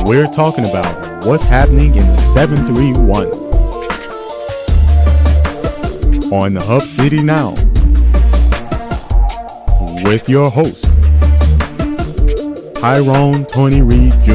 we're talking about what's happening in the 731 on the Hub City Now with your host, Tyrone Tony Reed Jr.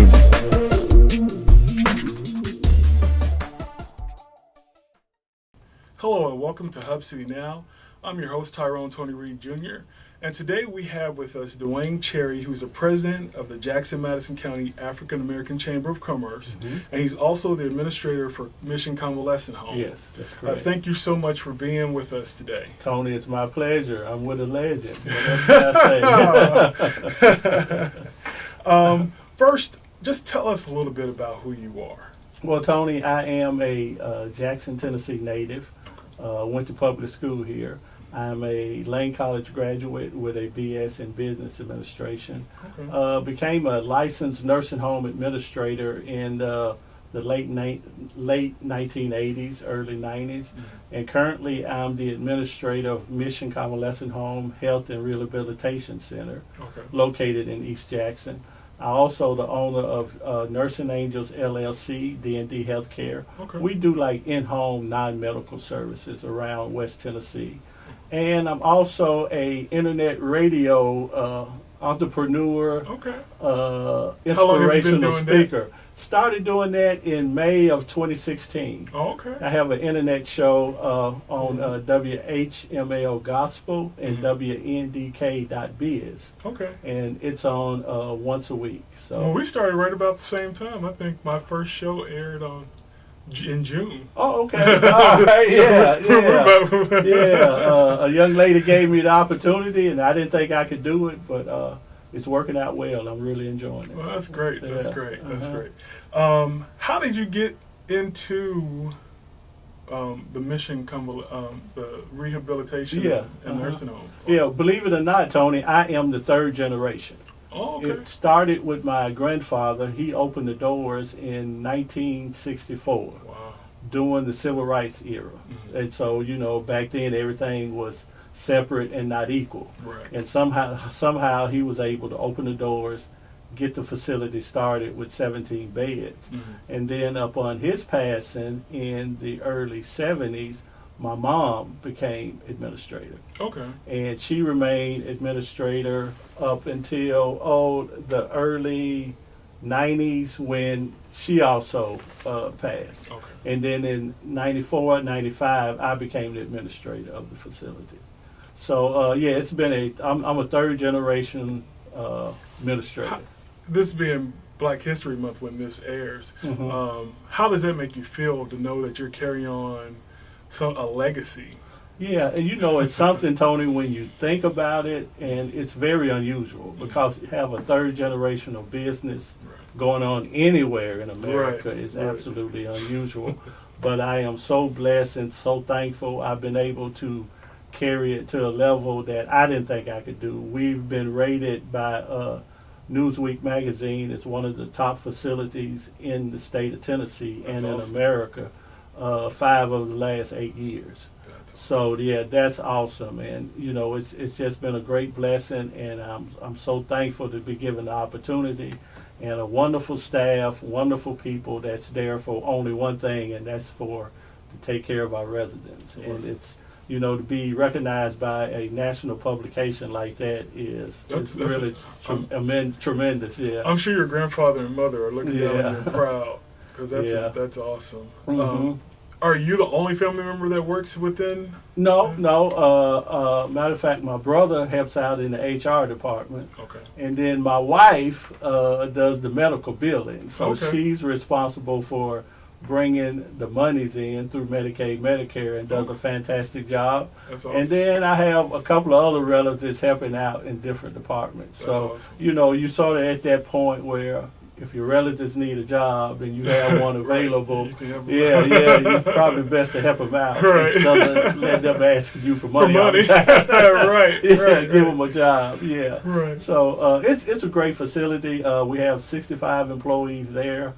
Hello and welcome to Hub City Now. I'm your host, Tyrone Tony Reed Jr. And today we have with us Duane Cherry, who's the president of the Jackson-Madison County African American Chamber of Commerce. And he's also the administrator for Mission Convalescent Home. Yes, that's correct. Thank you so much for being with us today. Tony, it's my pleasure. I'm with a legend. What I say? First, just tell us a little bit about who you are. Well, Tony, I am a Jackson, Tennessee native. Went to public school here. I'm a Lane College graduate with a BS in Business Administration. Became a licensed nursing home administrator in the late 1980s, early 90s. And currently I'm the administrator of Mission Convalescent Home Health and Rehabilitation Center, located in East Jackson. I'm also the owner of Nursing Angels LLC, D&D Healthcare. We do like in-home non-medical services around West Tennessee. And I'm also a internet radio entrepreneur, inspirational speaker. Started doing that in May of 2016. I have an internet show on WHML Gospel and WNDK.biz. And it's on once a week. So well, we started right about the same time. I think my first show aired in June. Oh, okay. All right. A young lady gave me the opportunity, and I didn't think I could do it, but it's working out well. I'm really enjoying it. Well, that's great. That's great. That's great. How did you get into the Mission, the rehabilitation and nursing home? Yeah, believe it or not, Tony, I am the third generation. It started with my grandfather. He opened the doors in 1964 during the Civil Rights era. And so, you know, back then everything was separate and not equal. And somehow he was able to open the doors, get the facility started with 17 beds. And then upon his passing in the early 70s, my mom became administrator. And she remained administrator up until the early 90s when she also passed. And then in 94, 95, I became the administrator of the facility. So it's been I'm a third generation administrator. This being Black History Month when this airs, how does that make you feel to know that you're carrying on a legacy? Yeah, and you know, it's something, Tony, when you think about it, and it's very unusual because you have a third generation of business going on anywhere in America is absolutely unusual. But I am so blessed and so thankful I've been able to carry it to a level that I didn't think I could do. We've been rated by Newsweek magazine as one of the top facilities in the state of Tennessee and in America 5 of the last 8 years. So that's awesome, and you know it's just been a great blessing, and I'm so thankful to be given the opportunity, and a wonderful staff, wonderful people that's there for only one thing, and that's to take care of our residents. And it's, you know, to be recognized by a national publication like that is really tremendous. Yeah, I'm sure your grandfather and mother are looking down on you and proud, because that's awesome. Are you the only family member that works within? No. Matter of fact, my brother helps out in the HR department. And then my wife does the medical billing. So she's responsible for bringing the monies in through Medicaid, Medicare, and does a fantastic job. That's awesome. And then I have a couple of other relatives helping out in different departments. That's awesome. You know, you sort of at that point where if your relatives need a job and you have one available, it's probably best to help them out instead of let them ask you for money. All the time. Give them a job. So it's a great facility. We have 65 employees there,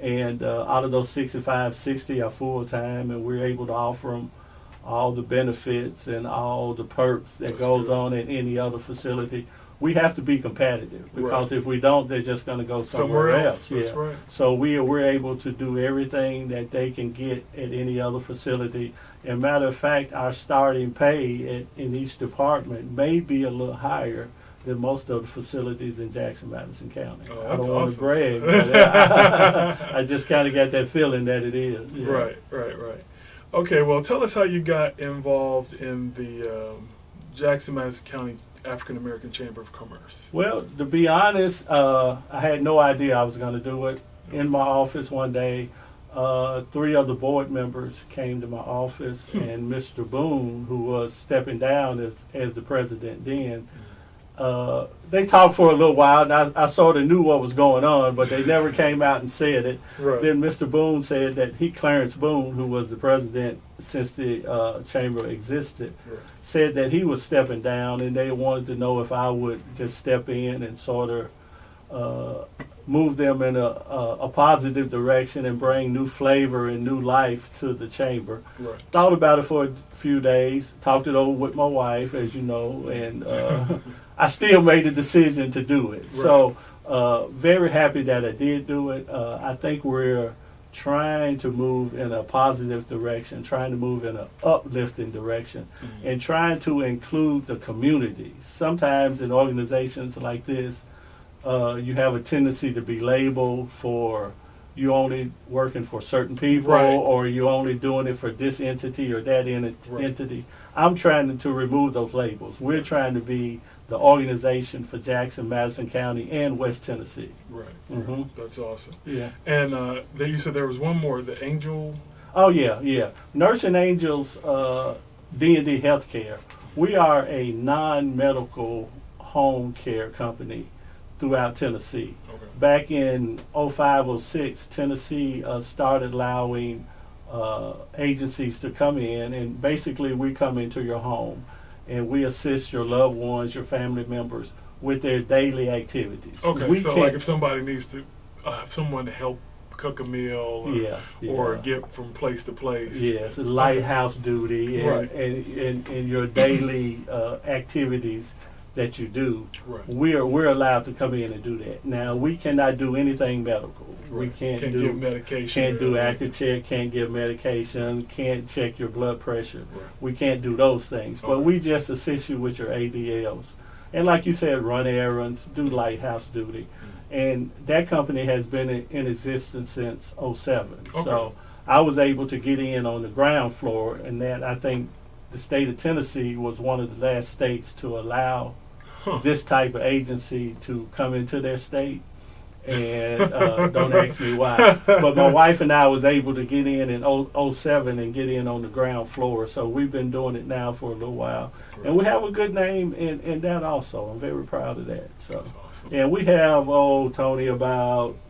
and out of those 65, 60 are full time, and we're able to offer them all the benefits and all the perks that goes on in any other facility. we have to be competitive, because if we don't, they're just going to go somewhere else. That's right. So we're able to do everything that they can get at any other facility. And matter of fact, our starting pay in each department may be a little higher than most of the facilities in Jackson, Madison County. Oh, I don't want awesome. to brag, but I just kind of got that feeling that it is. Yeah. Right. Okay, well, tell us how you got involved in the Jackson, Madison County African American Chamber of Commerce. Well, to be honest, I had no idea I was going to do it. In my office one day, 3 other board members came to my office, and Mr. Boone, who was stepping down as the president then, they talked for a little while, and I sort of knew what was going on, but they never came out and said it. Right. Then Mr. Boone said that Clarence Boone, who was the president since the chamber existed, said that he was stepping down, and they wanted to know if I would just step in and sort of move them in a positive direction and bring new flavor and new life to the chamber. Right. Thought about it for a few days, talked it over with my wife, as you know, and I still made the decision to do it. Right. So very happy that I did do it. I think we're trying to move in a positive direction, trying to move in an uplifting direction, and trying to include the community. Sometimes in organizations like this, you have a tendency to be labeled for you only working for certain people, or you only doing it for this entity or that entity. I'm trying to remove those labels. We're trying to be the organization for Jackson, Madison County, and West Tennessee. Right. Mm-hmm. That's awesome. Yeah. And then you said there was one more, the Angel. Oh yeah. Nursing Angels D&D Healthcare. We are a non-medical home care company throughout Tennessee. Okay. Back in 05-06, Tennessee started allowing agencies to come in, and basically we come into your home and we assist your loved ones, your family members, with their daily activities. Okay, so like if somebody needs to have someone to help cook a meal or get from place to place. Yes, Lighthouse Duty and your daily activities that you do, we're allowed to come in and do that. Now, we cannot do anything medical. We can't give medication. Can't do AccuCheck, can't give medication, can't check your blood pressure. We can't do those things. But we just assist you with your ADLs. And like you said, run errands, do Lighthouse Duty. And that company has been in existence since 07. So I was able to get in on the ground floor, and that I think the state of Tennessee was one of the last states to allow this type of agency to come into their state. And don't ask me why. But my wife and I was able to get in 07 and get in on the ground floor. So we've been doing it now for a little while. And we have a good name in that also. I'm very proud of that. So, that's awesome. And we have, Tony,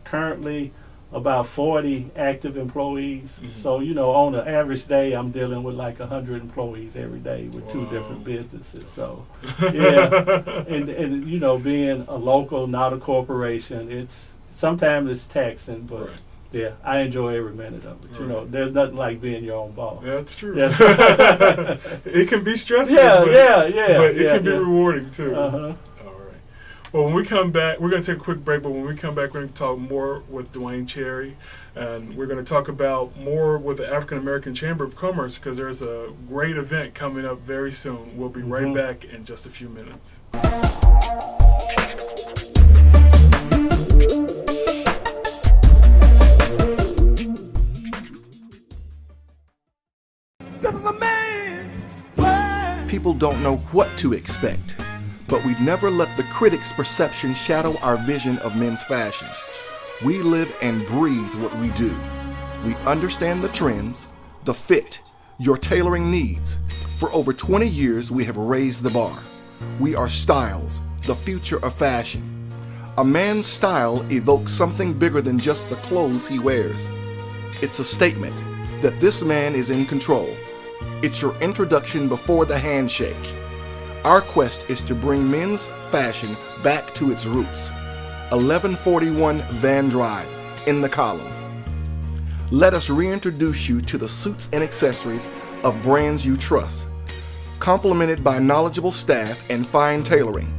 currently about 40 active employees. So, on an average day, I'm dealing with like 100 employees every day with 2 different businesses. So, yeah. and being a local, not a corporation, sometimes it's taxing, but yeah, I enjoy every minute of it. There's nothing like being your own boss. Yeah, that's true. It can be stressful. But it can be rewarding too. Well, when we come back, we're going to take a quick break, but when we come back, we're going to talk more with Duane Cherry, and we're going to talk about more with the African American Chamber of Commerce, because there's a great event coming up very soon. We'll be right back in just a few minutes. People don't know what to expect, but we never let the critics' perception shadow our vision of men's fashions. We live and breathe what we do. We understand the trends, the fit, your tailoring needs. For over 20 years, we have raised the bar. We are Styles, the future of fashion. A man's style evokes something bigger than just the clothes he wears. It's a statement that this man is in control. It's your introduction before the handshake. Our quest is to bring men's fashion back to its roots. 1141 Van Drive in the Columns. Let us reintroduce you to the suits and accessories of brands you trust, complemented by knowledgeable staff and fine tailoring.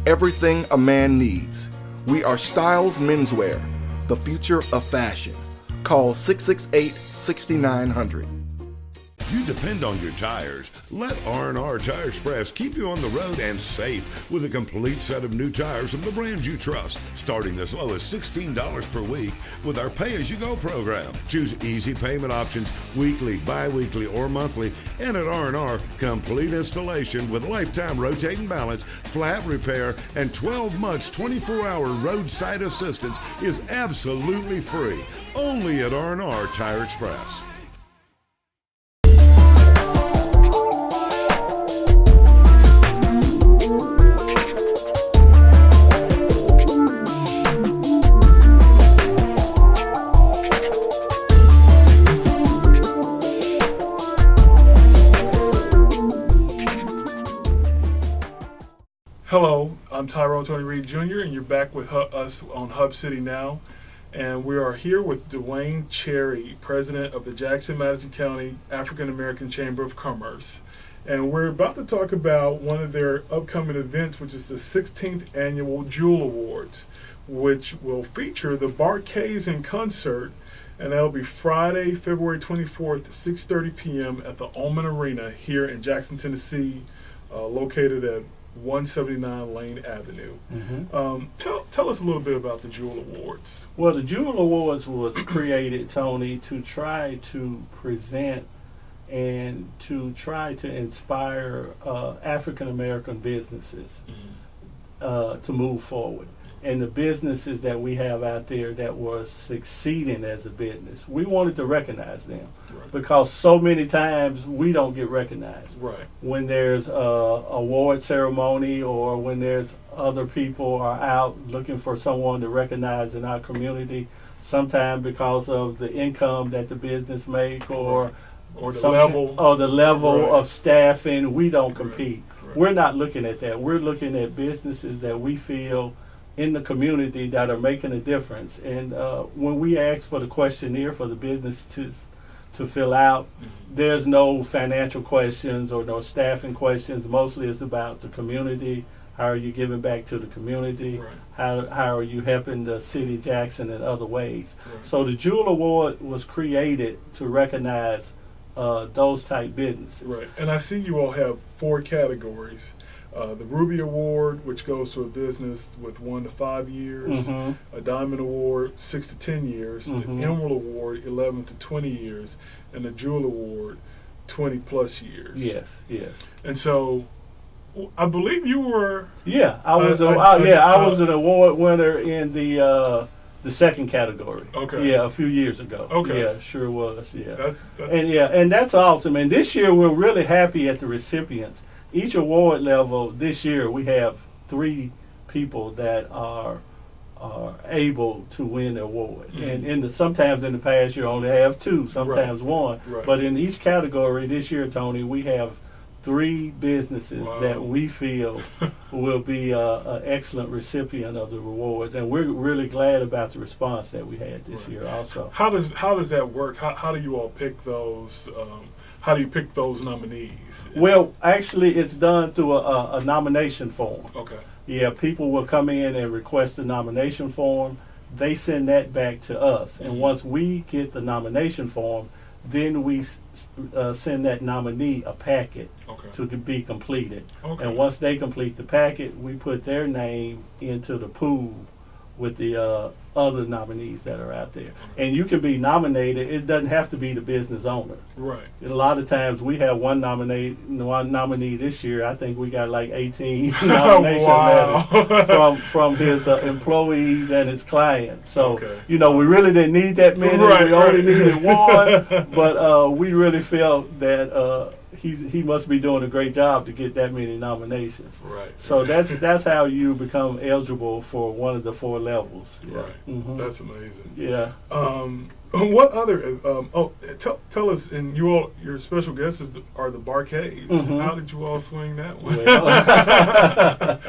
everything a man needs. We are Styles Menswear, the future of fashion. Call 668-6900. You depend on your tires. Let R&R Tire Express keep you on the road and safe with a complete set of new tires from the brands you trust, starting as low as $16 per week with our pay-as-you-go program. Choose easy payment options, weekly, bi-weekly, or monthly, and at R&R, complete installation with lifetime rotating balance, flat repair, and 12 months 24-hour roadside assistance is absolutely free. Only at R&R Tire Express. Hello, I'm Tyrone Tony Reed Jr., and you're back with us on Hub City Now. And we are here with Duane Cherry, president of the Jackson-Madison County African American Chamber of Commerce. And we're about to talk about one of their upcoming events, which is the 16th Annual Jewel Awards, which will feature the Barcades in concert. And that'll be Friday, February 24th, 6:30 p.m. at the Oman Arena here in Jackson, Tennessee, located at 179 Lane Avenue. Mm-hmm. Tell us a little bit about the Jewel Awards. Well, the Jewel Awards was created, Tony, to try to present and to try to inspire African American businesses to move forward. And the businesses that we have out there that were succeeding as a business, we wanted to recognize them, Right. because so many times we don't get recognized. Right. When there's a award ceremony or when there's other people are out looking for someone to recognize in our community, sometimes because of the income that the business make or the level Right. Right. of staffing, we don't Right. compete. Right. We're not looking at that. We're looking at businesses that we feel in the community that are making a difference. And when we ask for the questionnaire for the business to fill out, there's no financial questions or no staffing questions. Mostly it's about the community. How are you giving back to the community? Right. How are you helping the city of Jackson in other ways? Right. So the Jewel Award was created to recognize those type businesses. Right. And I see you all have 4 categories. The Ruby Award, which goes to a business with 1 to 5 years. Mhm. A Diamond Award, 6 to 10 years. Mhm. The Emerald Award, 11 to 20 years. And the Jewel Award, 20 plus years. Yes, yes. And so I believe you were. Yeah, I was. I was an award winner in the second category. Okay. Yeah, a few years ago. Okay. Yeah, sure was. Yeah. That's And that's awesome. And this year we're really happy at the recipients. Each award level this year we have 3 people that are able to win the award. Mhm. And sometimes in the past you only have 2, sometimes 1. Right. But in each category this year, Tony, we have 3 businesses Wow. that we feel will be an excellent recipient of the rewards, and we're really glad about the response that we had this Right. year also. How does that work? How do you all pick those? How do you pick those nominees? Well, actually, it's done through a nomination form. Okay. Yeah, people will come in and request a nomination form. They send that back to us, and Mhm. once we get the nomination form, then we send that nominee a packet Okay. to be completed. Okay. And once they complete the packet, we put their name into the pool with the other nominees that are out there. And you can be nominated. It doesn't have to be the business owner. Right. A lot of times we have one nominee this year. I think we got like 18 nomination Wow. letters from his employees and his clients. So, Okay. we really didn't need that many. Right, We only right. needed one. But we really felt that he must be doing a great job to get that many nominations. Right. So that's how you become eligible for one of the 4 levels. Yeah. Right. Mhm. That's amazing. Yeah. What other? Tell us. And your special guests are the Barcades. Mhm. How did you all swing that one? Well,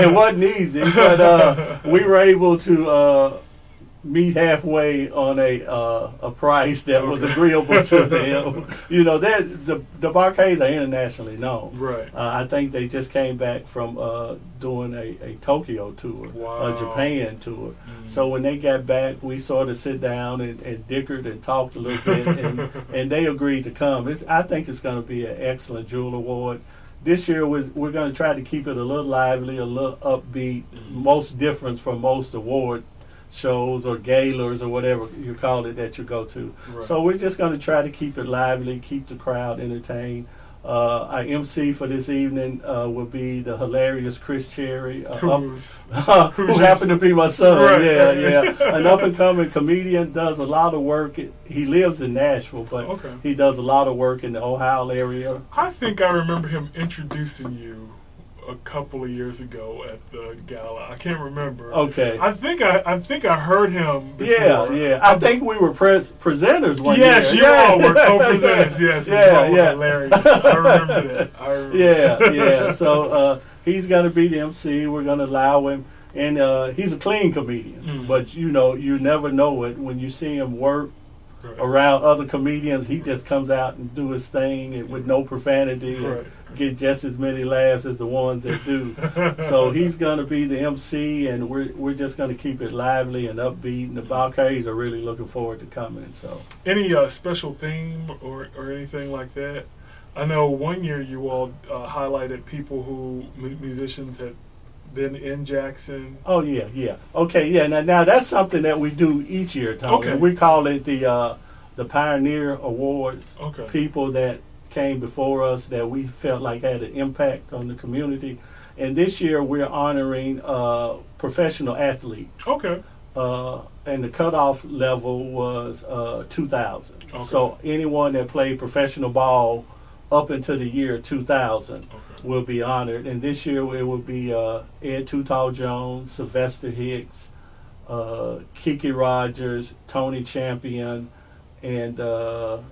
it wasn't easy, but we were able to meet halfway on a price that was agreeable to them. You know, the barcades are internationally known. Right. I think they just came back from doing a Tokyo tour, a Japan tour. So when they got back, we sort of sit down and dickered and talked a little bit, and they agreed to come. I think it's going to be an excellent Jewel Award. This year we're going to try to keep it a little lively, a little upbeat, most different from most award shows or galas or whatever you call it that you go to. Right. So we're just going to try to keep it lively, keep the crowd entertained. Our MC for this evening will be the hilarious Chris Cherry, who happened to be my son. Right, yeah. An up-and-coming comedian, does a lot of work. He lives in Nashville, but he does a lot of work in the Ohio area. I think I remember him introducing you a couple of years ago at the gala. I can't remember. Okay. I think I heard him before. Yeah. I think we were presenters one yes, year. You all were co-presenters. Yes, Yeah. Hilarious. I remember that. Yeah. So he's going to be the MC. We're going to allow him. And he's a clean comedian. But, you know, you never know it. When you see him work around other comedians, he just comes out and do his thing and with no profanity. And get just as many laughs as the ones that do. So he's going to be the MC, and we're just going to keep it lively and upbeat. And the barcades are really looking forward to coming. So, any special theme or anything like that? I know one year you all highlighted people who musicians had been in Jackson. Oh yeah. Okay, yeah. Now that's something that we do each year, Tony. Okay. We call it the Pioneer Awards. Okay. People that came before us that we felt like had an impact on the community. And this year we're honoring professional athletes. Okay. And the cutoff level was 2000. Okay. So anyone that played professional ball up until the year 2000 will be honored. And this year it will be Ed Too Tall Jones, Sylvester Hicks, Kiki Rogers, Tony Champion, and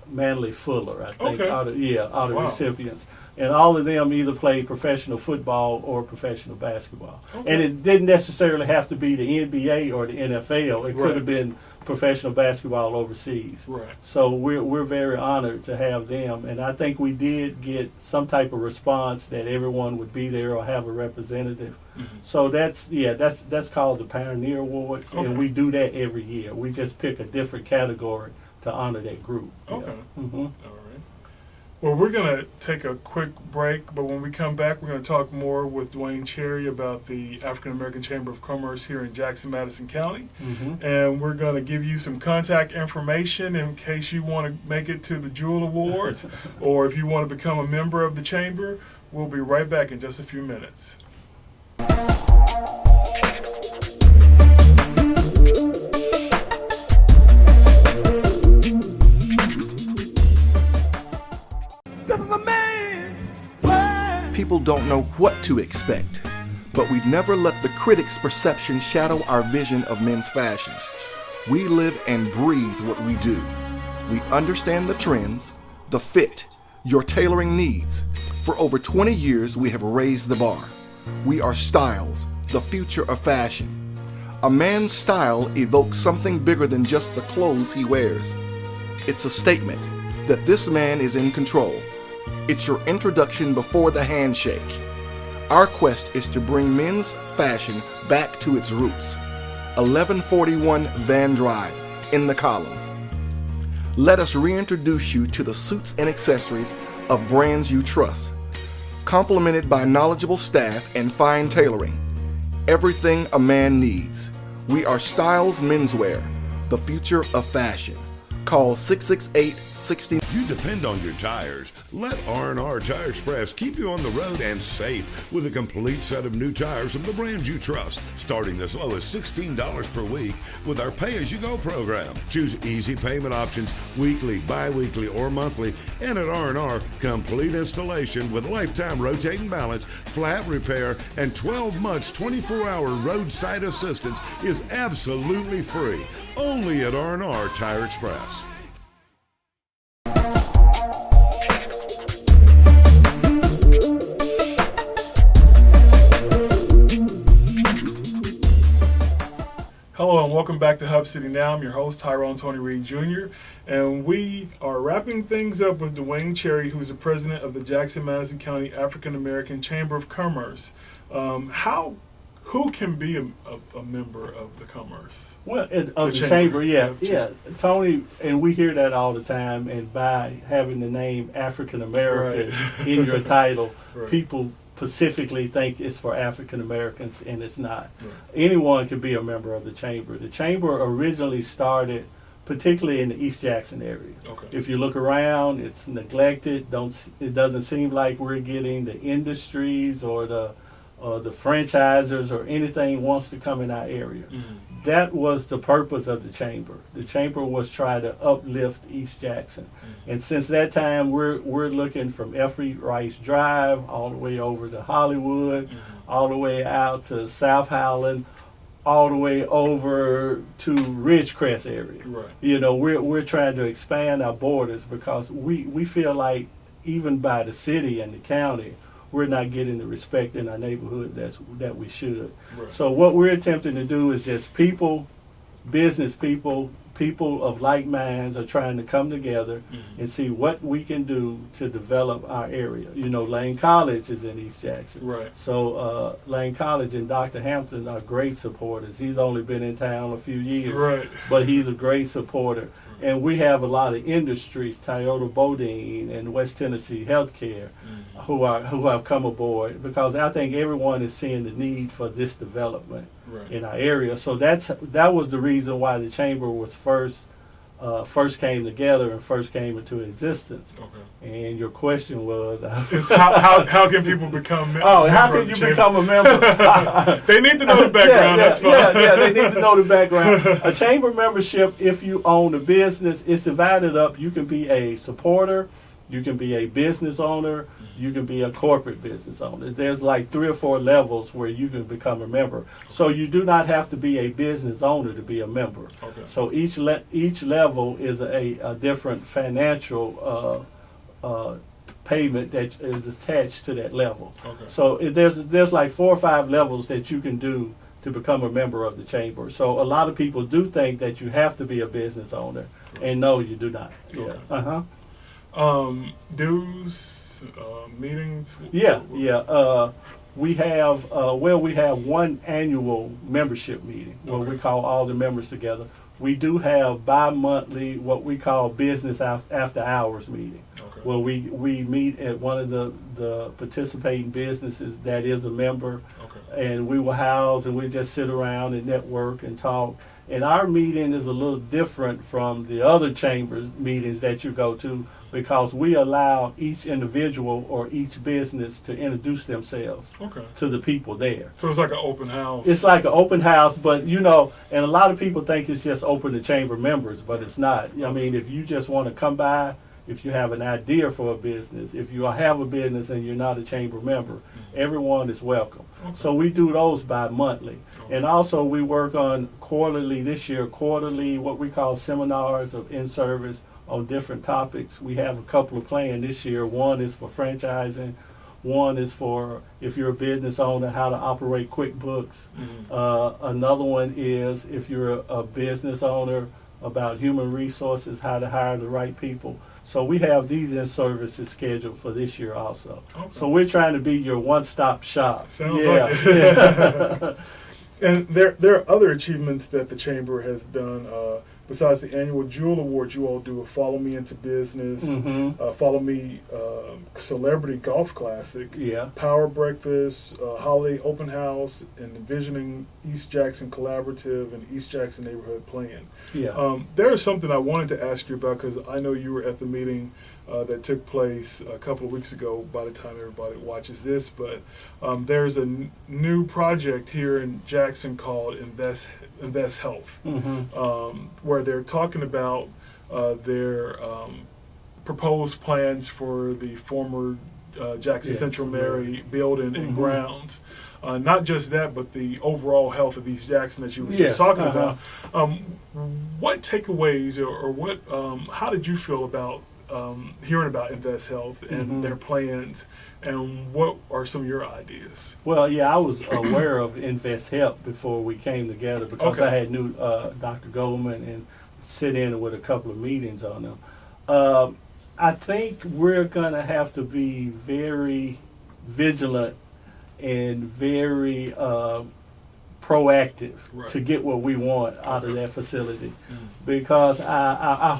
Manley Fuller, I think, are the recipients. And all of them either played professional football or professional basketball. Okay. And it didn't necessarily have to be the NBA or the NFL. It could have been professional basketball overseas. Right. So we're very honored to have them. And I think we did get some type of response that everyone would be there or have a representative. So that's called the Pioneer Awards. And we do that every year. We just pick a different category to honor that group. Okay. Yeah. All right. Well, we're going to take a quick break, but when we come back, we're going to talk more with Duane Cherry about the African American Chamber of Commerce here in Jackson, Madison County. And we're going to give you some contact information in case you want to make it to the Jewel Awards or if you want to become a member of the Chamber. We'll be right back in just a few minutes. People don't know what to expect, but we'd never let the critics' perception shadow our vision of men's fashions. We live and breathe what we do. We understand the trends, the fit, your tailoring needs. For over 20 years, we have raised the bar. We are styles, the future of fashion. A man's style evokes something bigger than just the clothes he wears. It's a statement that this man is in control. It's your introduction before the handshake. Our quest is to bring men's fashion back to its roots. 1141 Van Drive in the Columns. Let us reintroduce you to the suits and accessories of brands you trust, complemented by knowledgeable staff and fine tailoring. Everything a man needs. We are Styles Menswear, the future of fashion. Call 668-60. You depend on your tires. Let R&R Tire Express keep you on the road and safe with a complete set of new tires from the brands you trust, starting as low as $16 per week with our pay-as-you-go program. Choose easy payment options, weekly, bi-weekly, or monthly, and at R&R, complete installation with lifetime rotating balance, flat repair, and 12 months 24-hour roadside assistance is absolutely free. Only at R&R Tire Express. Hello and welcome back to Hub City Now. I'm your host, Tyrone Tony Reed Jr. And we are wrapping things up with Duane Cherry, who's the president of the Jackson-Madison County African American Chamber of Commerce. Who can be a member of the Commerce? Well, of the chamber, yeah. Tony, and we hear that all the time, and by having the name African American in your title, people specifically think it's for African Americans, and it's not. Anyone can be a member of the chamber. The chamber originally started particularly in the East Jackson area. If you look around, it's neglected. It doesn't seem like we're getting the industries or the franchisers or anything wants to come in our area. That was the purpose of the chamber. The chamber was trying to uplift East Jackson. And since that time, we're looking from F.E. Rice Drive all the way over to Hollywood, all the way out to South Highland, all the way over to Ridgecrest area. You know, we're trying to expand our borders because we feel like even by the city and the county, we're not getting the respect in our neighborhood that we should. So what we're attempting to do is just business people of like minds are trying to come together and see what we can do to develop our area. You know, Lane College is in East Jackson. So Lane College and Dr. Hampton are great supporters. He's only been in town a few years, but he's a great supporter. And we have a lot of industries, Toyota Bodine and West Tennessee Healthcare, who have come aboard because I think everyone is seeing the need for this development in our area. So that was the reason why the chamber was first came together and first came into existence. And your question was, how can people become members? Oh, how can you become a member? They need to know the background. That's fine. They need to know the background. A chamber membership, if you own a business, it's divided up. You can be a supporter, you can be a business owner, you can be a corporate business owner. There's like 3 or 4 levels where you can become a member. So you do not have to be a business owner to be a member. So each level is a different financial payment that is attached to that level. So there's like 4 or 5 levels that you can do to become a member of the chamber. So a lot of people do think that you have to be a business owner, and no, you do not. Dues, meetings. We have one annual membership meeting where we call all the members together. We do have bi-monthly what we call business after hours meeting, where we meet at one of the participating businesses that is a member, and we will house and we just sit around and network and talk. And our meeting is a little different from the other chambers meetings that you go to because we allow each individual or each business to introduce themselves to the people there. So it's like an open house. It's like an open house, but you know, and a lot of people think it's just open to chamber members, but it's not. I mean, if you just want to come by, if you have an idea for a business, if you have a business and you're not a chamber member, everyone is welcome. So we do those bi-monthly. And also we work on quarterly what we call seminars of in-service on different topics. We have a couple of planned this year. One is for franchising. One is for, if you're a business owner, how to operate QuickBooks. Another one is, if you're a business owner, about human resources, how to hire the right people. So we have these in-services scheduled for this year also. So we're trying to be your one-stop shop. Sounds like it. And there are other achievements that the chamber has done. Besides the annual Jewel Awards, you all do a Follow Me Into Business, Follow Me Celebrity Golf Classic, Power Breakfast, Holiday Open House, and Envisioning East Jackson Collaborative and East Jackson Neighborhood Plan. There is something I wanted to ask you about because I know you were at the meeting that took place a couple of weeks ago by the time everybody watches this, but there's a new project here in Jackson called Invest Health, where they're talking about their proposed plans for the former Jackson Central Mary building and grounds. Not just that, but the overall health of East Jackson that you were just talking about. What takeaways or what? How did you feel about hearing about Invest Health and their plans, and what are some of your ideas? Well, yeah, I was aware of Invest Health before we came together because I had knew Dr. Goldman and sit in with a couple of meetings on them. I think we're going to have to be very vigilant and very proactive to get what we want out of that facility, because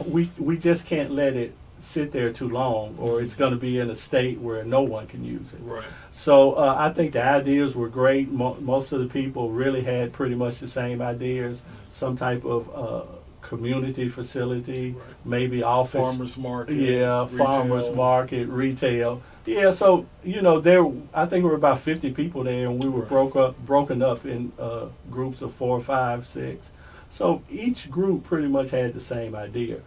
we just can't let it sit there too long, or it's going to be in a state where no one can use it. Right. So I think the ideas were great. Most of the people really had pretty much the same ideas. Some type of community facility, maybe office. Farmers market. Yeah, retail. farmers market, retail. Yeah, so there. I think there were about 50 people there, and we were broken up in groups of 4, 5, 6. So each group pretty much had the same idea.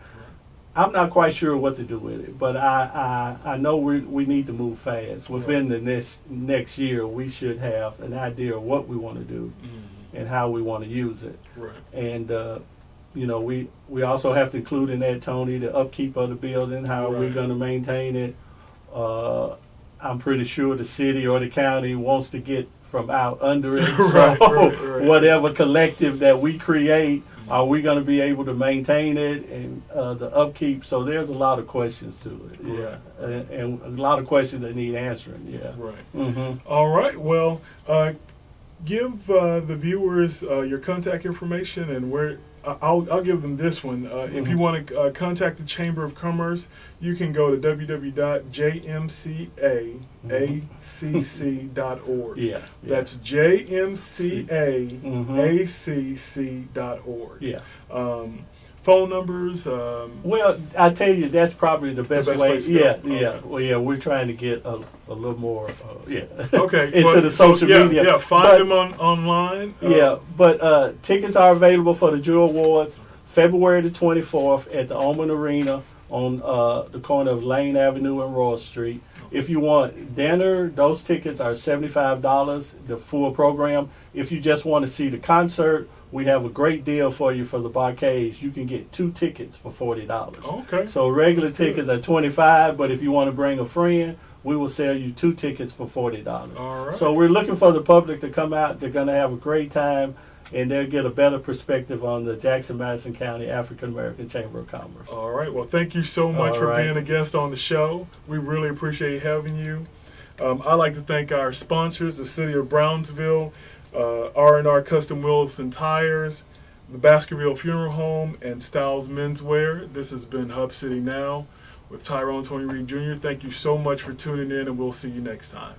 I'm not quite sure what to do with it, but I know we need to move fast. Within the next year, we should have an idea of what we want to do and how we want to use it. Right. And we also have to include in that, Tony, the upkeep of the building, how we're going to maintain it. I'm pretty sure the city or the county wants to get from out under it. So whatever collective that we create, are we going to be able to maintain it and the upkeep? So there's a lot of questions to it, and a lot of questions that need answering. Yeah. Right. All right. Well, give the viewers your contact information and where. I'll give them this one. If you want to contact the Chamber of Commerce, you can go to www.jmcacc.org. Yeah. That's jmcacc.org. Yeah. Phone numbers. Well, I tell you, that's probably the best way. place to Yeah, go. yeah. Okay. Well, yeah, we're trying to get a little more. Okay. into the social media. Yeah, find them online. But tickets are available for the Jewel Awards February the 24th at the Oman Arena on the corner of Lane Avenue and Royal Street. If you want dinner, those tickets are $75, the full program. If you just want to see the concert, we have a great deal for you for the barcades. You can get 2 tickets for $40. Okay. So regular tickets are $25, but if you want to bring a friend, we will sell you 2 tickets for $40. All right. So we're looking for the public to come out. They're going to have a great time, and they'll get a better perspective on the Jackson-Madison County African American Chamber of Commerce. All right. Well, thank you so much for being a guest on the show. We really appreciate having you. I'd like to thank our sponsors, the City of Brownsville, R&R Custom Wheels and Tires, the Baskerville Funeral Home, and Styles Menswear. This has been Hub City Now with Tyrone Tony Reed Jr. Thank you so much for tuning in, and we'll see you next time.